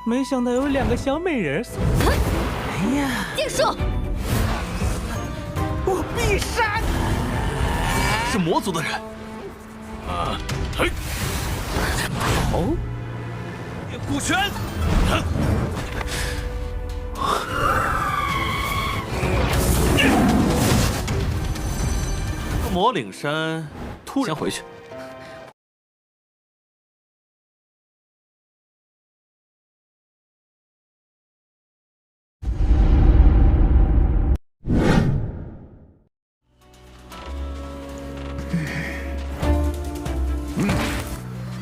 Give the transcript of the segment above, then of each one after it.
没想到有2个小美人送。哎呀！剑术，我必杀！是魔族的人。嘿，哦，古拳。魔岭山突然先回去。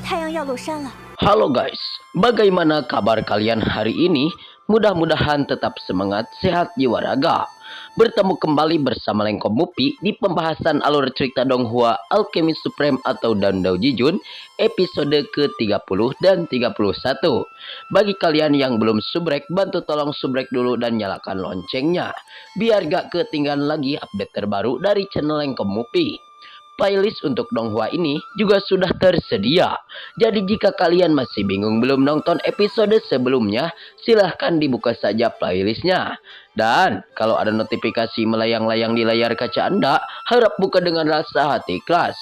太阳要落山了。 Halo guys, bagaimana kabar kalian hari ini? Mudah-mudahan tetap semangat, sehat jiwa raga. Bertemu kembali bersama Lengkom Mupi di pembahasan alur cerita Donghua Alchemy Supreme atau Dandao Jijun episode ke-30 dan 31. Bagi kalian yang belum subrek, bantu tolong subrek dulu dan nyalakan loncengnya biar gak ketinggalan lagi update terbaru dari channel Lengkom Mupi. Playlist untuk Donghua ini juga sudah tersedia. Jadi jika kalian masih bingung belum nonton episode sebelumnya, silahkan dibuka saja playlistnya. Dan kalau ada notifikasi melayang-layang di layar kaca Anda, harap buka dengan rasa hati ikhlas.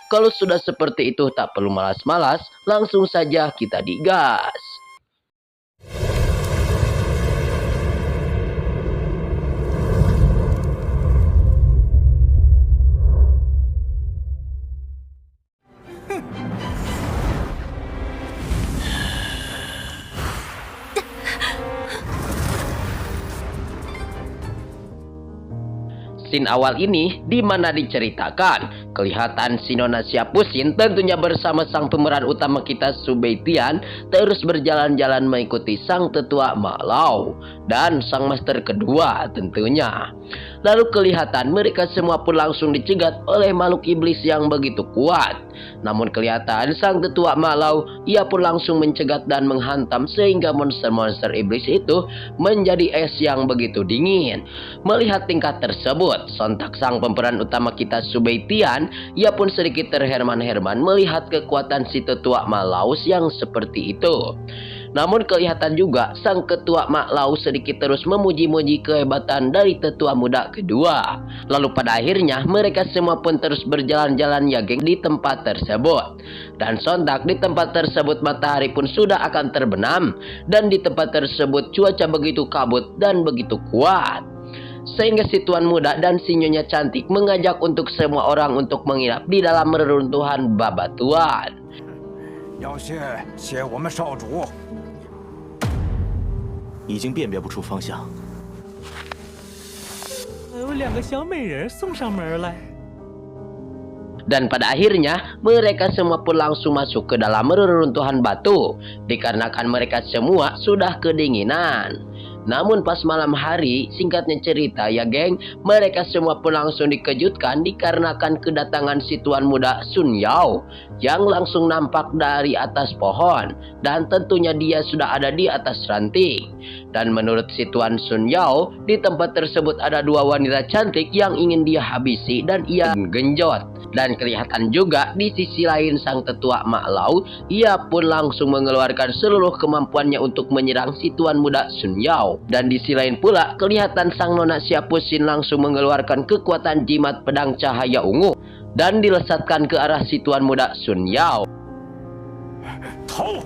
Kalau sudah seperti itu tak perlu malas-malas, langsung saja kita digas. Scene awal ini di mana diceritakan kelihatan si Nona Siapusin tentunya bersama sang pemeran utama kita Subeitian terus berjalan-jalan mengikuti sang tetua Mak Lao dan sang master kedua tentunya. Lalu kelihatan mereka semua pun langsung dicegat oleh makhluk iblis yang begitu kuat. Namun kelihatan sang tetua Mak Lao ia pun langsung mencegat dan menghantam sehingga monster-monster iblis itu menjadi es yang begitu dingin. Melihat tingkat tersebut, sontak sang pemeran utama kita Subeitian, ia pun sedikit terherman-herman melihat kekuatan si tetua Mak Lao yang seperti itu. Namun kelihatan juga sang ketua Mak Lao sedikit terus memuji-muji kehebatan dari tetua muda kedua. Lalu pada akhirnya mereka semua pun terus berjalan-jalan ya geng di tempat tersebut. Dan sontak di tempat tersebut matahari pun sudah akan terbenam. Dan di tempat tersebut cuaca begitu kabut dan begitu kuat. Sehingga si tuan muda dan si nyonya cantik mengajak untuk semua orang untuk menginap di dalam reruntuhan babatuan. 要谢我们少主。 已经辨别不出方向。有2个小美人送上门来。 Dan pada akhirnya mereka semua pun langsung masuk ke dalam reruntuhan batu dikarenakan mereka semua sudah kedinginan. Namun pas malam hari, singkatnya cerita ya geng, mereka semua pun langsung dikejutkan dikarenakan kedatangan si tuan muda Sun Yao yang langsung nampak dari atas pohon dan tentunya dia sudah ada di atas ranting. Dan menurut si tuan Sun Yao, di tempat tersebut ada 2 wanita cantik yang ingin dia habisi dan ia genjot. Dan kelihatan juga di sisi lain sang tetua Mak Lao, ia pun langsung mengeluarkan seluruh kemampuannya untuk menyerang si tuan muda Sun Yao. Dan di sisi lain pula kelihatan sang Nona Siapusin langsung mengeluarkan kekuatan jimat pedang cahaya ungu dan dilesatkan ke arah si tuan muda Sun Yao. Tau.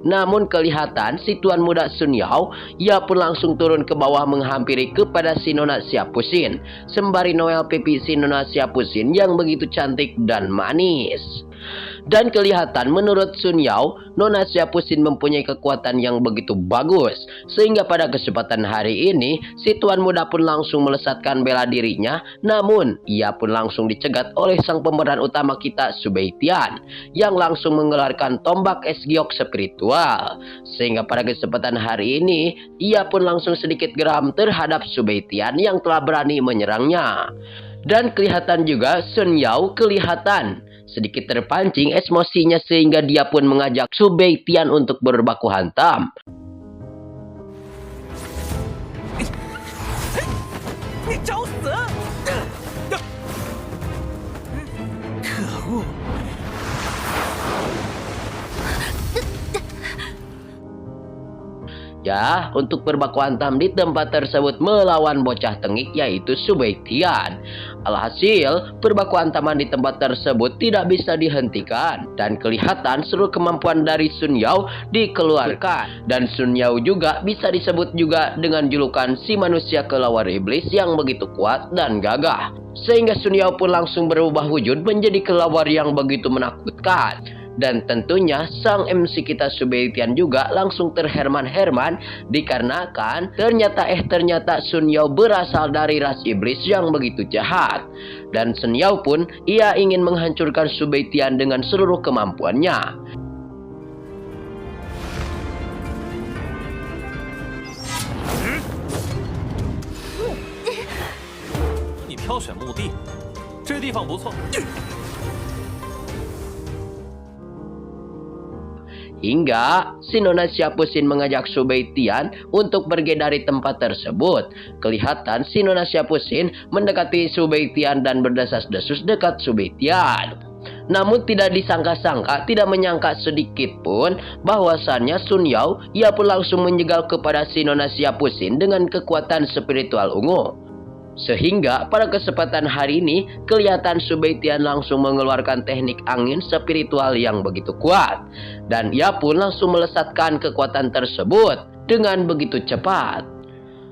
Namun kelihatan si tuan muda Sun Yao, ia pun langsung turun ke bawah menghampiri kepada si Nona Siapusin, sembari Noel pipi si Nona Siapusin yang begitu cantik dan manis. Dan kelihatan menurut Sun Yao, Nona Siapusin mempunyai kekuatan yang begitu bagus. Sehingga pada kesempatan hari ini, si tuan muda pun langsung melesatkan bela dirinya. Namun, ia pun langsung dicegat oleh sang pemeran utama kita Subeitian, yang langsung mengeluarkan tombak es giok spiritual. Sehingga pada kesempatan hari ini, ia pun langsung sedikit geram terhadap Subeitian yang telah berani menyerangnya. Dan kelihatan juga Sun Yao kelihatan sedikit terpancing emosinya sehingga dia pun mengajak Su Beitian untuk berbaku hantam. 你找死！可恶！ Ya, untuk berbaku hantam di tempat tersebut melawan bocah tengik yaitu Su Beitian. Alhasil, berbaku hantaman di tempat tersebut tidak bisa dihentikan dan kelihatan seluruh kemampuan dari Sun Yao dikeluarkan. Dan Sun Yao juga bisa disebut juga dengan julukan si manusia kelawar iblis yang begitu kuat dan gagah. Sehingga Sun Yao pun langsung berubah wujud menjadi kelawar yang begitu menakutkan. Dan tentunya sang MC kita Su Beitian juga langsung terherman-herman dikarenakan ternyata Sun Yao berasal dari ras iblis yang begitu jahat. Dan Sun Yao pun ia ingin menghancurkan Su Beitian dengan seluruh kemampuannya. 你挑选墓地，这地方不错。 Hingga si Nona Siapusin mengajak Su Beitian untuk pergi dari tempat tersebut. Kelihatan si Nona Siapusin mendekati Su Beitian dan berdesas-desus dekat Su Beitian. Namun tidak disangka-sangka, tidak menyangka sedikit pun bahwasannya Sun Yao ia pun langsung menjegal kepada si Nona Siapusin dengan kekuatan spiritual ungu. Sehingga pada kesempatan hari ini kelihatan Su Beitian langsung mengeluarkan teknik angin spiritual yang begitu kuat. Dan ia pun langsung melesatkan kekuatan tersebut dengan begitu cepat.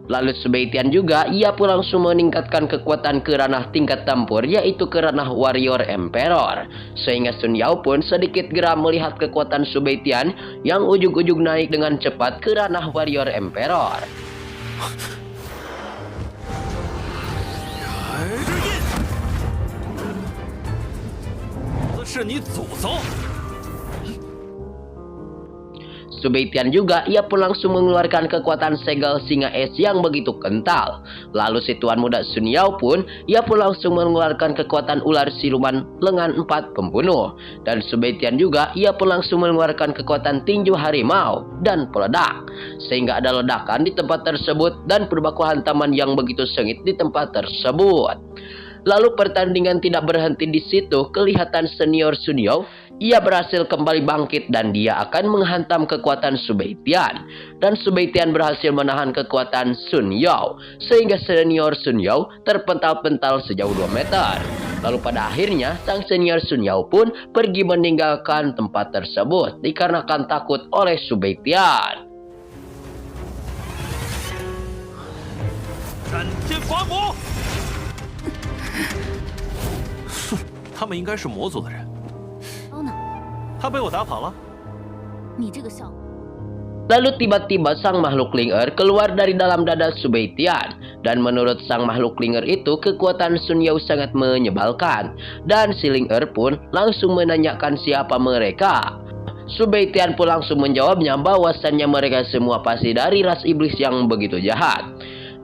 Lalu Su Beitian juga ia pun langsung meningkatkan kekuatan ke ranah tingkat tempur yaitu ke ranah Warrior Emperor. Sehingga Sun Yao pun sedikit geram melihat kekuatan Su Beitian yang ujung-ujung naik dengan cepat ke ranah Warrior Emperor. 是你祖宗！ Su Beitian juga ia pun langsung mengeluarkan kekuatan segel singa es yang begitu kental. Lalu si tuan muda Sun Yao pun ia pun langsung mengeluarkan kekuatan ular siluman lengan 4 pembunuh. Dan Su Beitian juga ia pun langsung mengeluarkan kekuatan tinju harimau dan peledak. Sehingga ada ledakan di tempat tersebut dan berbaku hantaman yang begitu sengit di tempat tersebut. Lalu pertandingan tidak berhenti di situ, kelihatan senior Sun Yao ia berhasil kembali bangkit dan dia akan menghantam kekuatan Su Beitian. Dan Su Beitian berhasil menahan kekuatan Sun Yao sehingga senior Sun Yao terpental-pental sejauh 2 meter. Lalu pada akhirnya sang senior Sun Yao pun pergi meninggalkan tempat tersebut dikarenakan takut oleh Su Beitian. 斩天伐魔！哼，他们应该是魔族的人。他被我打跑了。你这个小。 Lalu tiba-tiba sang makhluk linger keluar dari dalam dada Su Beitian. Dan menurut sang makhluk linger itu kekuatan Sun Yao sangat menyebalkan. Dan si linger pun langsung menanyakan siapa mereka. Su Beitian pun langsung menjawabnya bahwasannya mereka semua pasti dari ras iblis yang begitu jahat.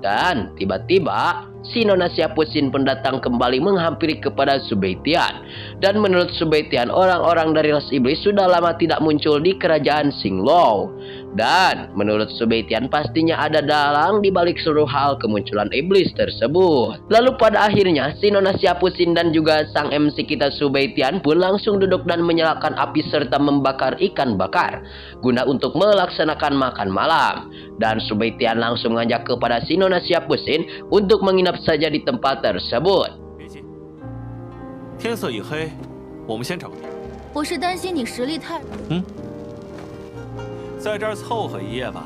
Dan tiba-tiba si Nona Siapusin pun datang kembali menghampiri kepada Su Beitian. Dan menurut Su Beitian, orang-orang dari ras iblis sudah lama tidak muncul di kerajaan Xinglou. Dan menurut Su Beitian pastinya ada dalang di balik seluruh hal kemunculan iblis tersebut. Lalu pada akhirnya si Nona Siapusin dan juga sang MC kita Su Beitian pun langsung duduk dan menyalakan api serta membakar ikan bakar guna untuk melaksanakan makan malam. Dan Su Beitian langsung mengajak kepada si Nona Siapusin untuk menginap saja di tempat tersebut. 别急，天色已黑，我们先找个地儿。我是担心你实力太……在这儿凑合一夜吧。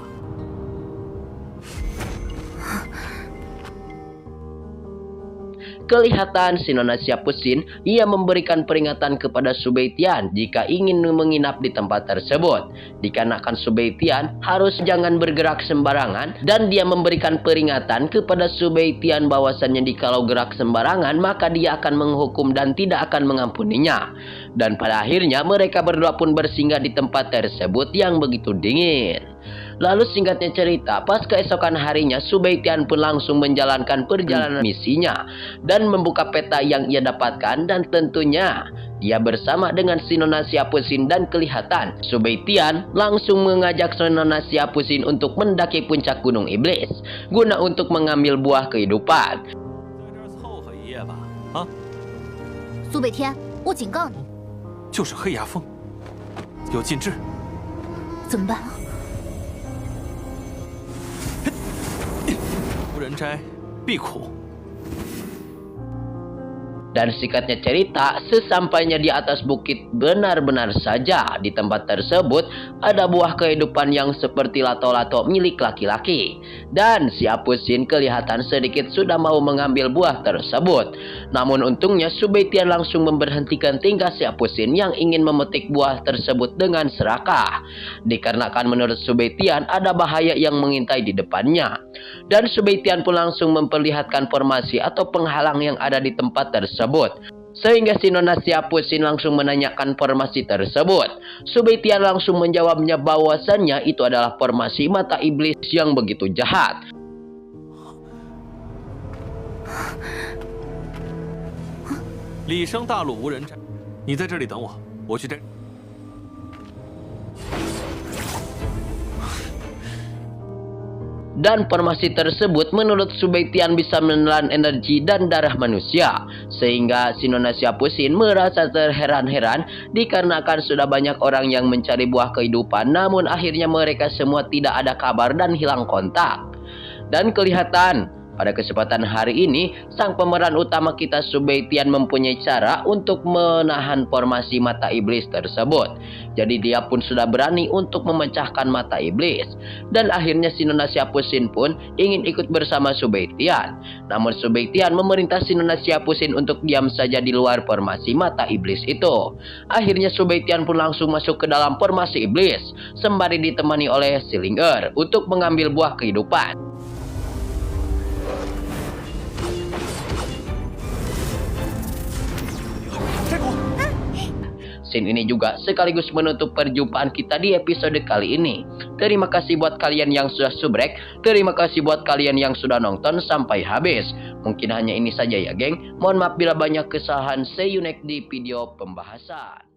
Kelihatan si Nona Siapusin ia memberikan peringatan kepada Su Beitian jika ingin menginap di tempat tersebut. Dikarenakan Su Beitian harus jangan bergerak sembarangan dan dia memberikan peringatan kepada Su Beitian bahwasannya jikalau gerak sembarangan maka dia akan menghukum dan tidak akan mengampuninya. Dan pada akhirnya mereka berdua pun bersinggah di tempat tersebut yang begitu dingin. Lalu singkatnya cerita, pas keesokan harinya Subaitian pun langsung menjalankan perjalanan misinya dan membuka peta yang ia dapatkan, dan tentunya dia bersama dengan si Nona Siapusin, dan kelihatan Subaitian langsung mengajak si Nona Siapusin untuk mendaki puncak Gunung Iblis guna untuk mengambil buah kehidupan. 凑合一夜吧，啊，苏北天，我警告你，就是黑牙峰，有禁制。怎么办？无人斋必苦。 Dan singkatnya cerita, sesampainya di atas bukit, benar-benar saja di tempat tersebut ada buah kehidupan yang seperti lato-lato milik laki-laki. Dan si Apusin kelihatan sedikit sudah mau mengambil buah tersebut. Namun untungnya Subaitian langsung memberhentikan tingkah si Apusin yang ingin memetik buah tersebut dengan serakah. Dikarenakan menurut Subaitian ada bahaya yang mengintai di depannya. Dan Subaitian pun langsung memperlihatkan formasi atau penghalang yang ada di tempat tersebut. Sehingga si Nona Siapusin langsung menanyakan formasi tersebut. Subaitian langsung menjawabnya bahwasannya itu adalah formasi mata iblis yang begitu jahat. 李生大陆无人斋，你在这里等我，我去这。 Dan formasi tersebut menurut Subaitian bisa menelan energi dan darah manusia. Sehingga si Nona Siapusin merasa terheran-heran dikarenakan sudah banyak orang yang mencari buah kehidupan, namun akhirnya mereka semua tidak ada kabar dan hilang kontak. Dan kelihatan pada kesempatan hari ini, sang pemeran utama kita Subaitian mempunyai cara untuk menahan formasi mata iblis tersebut. Jadi dia pun sudah berani untuk memecahkan mata iblis. Dan akhirnya si Nona Siapusin pun ingin ikut bersama Subaitian. Namun Subaitian memerintah si Nona Siapusin untuk diam saja di luar formasi mata iblis itu. Akhirnya Subaitian pun langsung masuk ke dalam formasi iblis, sembari ditemani oleh Silinger untuk mengambil buah kehidupan. Scene ini juga sekaligus menutup perjumpaan kita di episode kali ini. Terima kasih buat kalian yang sudah subrek. Terima kasih buat kalian yang sudah nonton sampai habis. Mungkin hanya ini saja ya geng. Mohon maaf bila banyak kesalahan. See you next di video pembahasan.